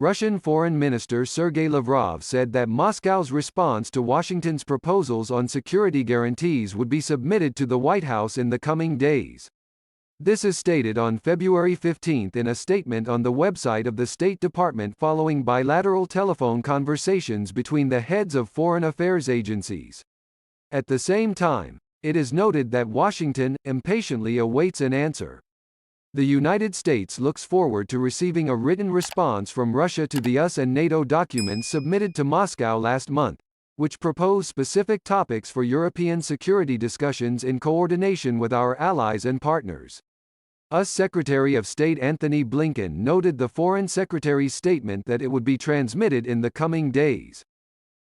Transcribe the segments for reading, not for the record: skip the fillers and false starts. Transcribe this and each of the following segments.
Russian Foreign Minister Sergey Lavrov said that Moscow's response to Washington's proposals on security guarantees would be submitted to the White House in the coming days. This is stated on February 15 in a statement on the website of the State Department following bilateral telephone conversations between the heads of foreign affairs agencies. At the same time, it is noted that Washington impatiently awaits an answer. The United States looks forward to receiving a written response from Russia to the US and NATO documents submitted to Moscow last month, which propose specific topics for European security discussions in coordination with our allies and partners. US Secretary of State Antony Blinken noted the Foreign Secretary's statement that it would be transmitted in the coming days.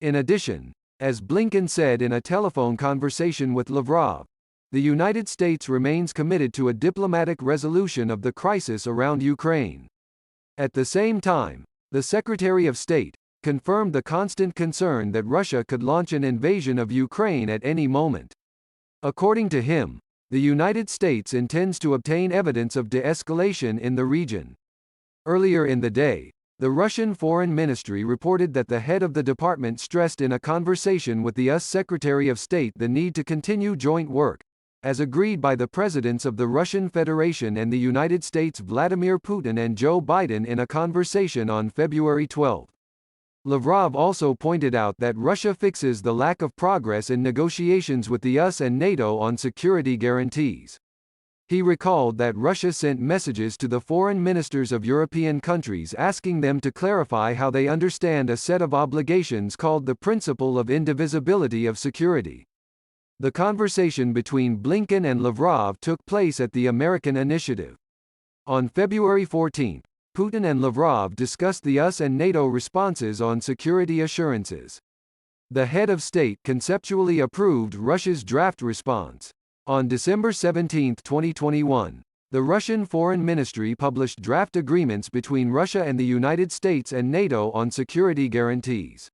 In addition, as Blinken said in a telephone conversation with Lavrov, the United States remains committed to a diplomatic resolution of the crisis around Ukraine. At the same time, the Secretary of State confirmed the constant concern that Russia could launch an invasion of Ukraine at any moment. According to him, the United States intends to obtain evidence of de-escalation in the region. Earlier in the day, the Russian Foreign Ministry reported that the head of the department stressed in a conversation with the US Secretary of State the need to continue joint work, as agreed by the presidents of the Russian Federation and the United States Vladimir Putin and Joe Biden in a conversation on February 12. Lavrov also pointed out that Russia fixes the lack of progress in negotiations with the US and NATO on security guarantees. He recalled that Russia sent messages to the foreign ministers of European countries asking them to clarify how they understand a set of obligations called the principle of indivisibility of security. The conversation between Blinken and Lavrov took place at the American Initiative. On February 14, Putin and Lavrov discussed the US and NATO responses on security assurances. The head of state conceptually approved Russia's draft response. On December 17, 2021, the Russian Foreign Ministry published draft agreements between Russia and the United States and NATO on security guarantees.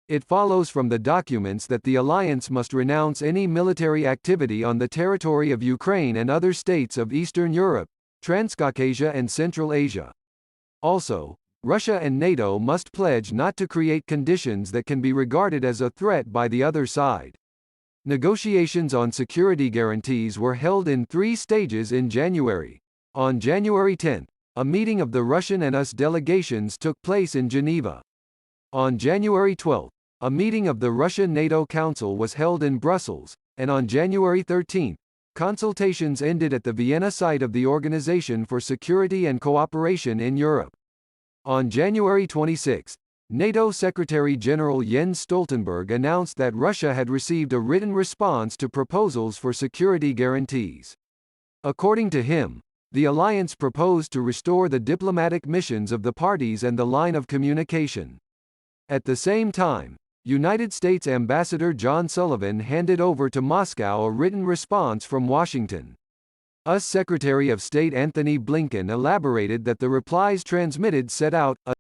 It follows from the documents that the alliance must renounce any military activity on the territory of Ukraine and other states of Eastern Europe, Transcaucasia and Central Asia. Also, Russia and NATO must pledge not to create conditions that can be regarded as a threat by the other side. Negotiations on security guarantees were held in 3 stages in January. On January 10, a meeting of the Russian and US delegations took place in Geneva. On January 12, a meeting of the Russia-NATO Council was held in Brussels, and on January 13, consultations ended at the Vienna site of the Organization for Security and Cooperation in Europe. On January 26, NATO Secretary-General Jens Stoltenberg announced that Russia had received a written response to proposals for security guarantees. According to him, the alliance proposed to restore the diplomatic missions of the parties and the line of communication. At the same time, United States Ambassador John Sullivan handed over to Moscow a written response from Washington. US Secretary of State Antony Blinken elaborated that the replies transmitted set out a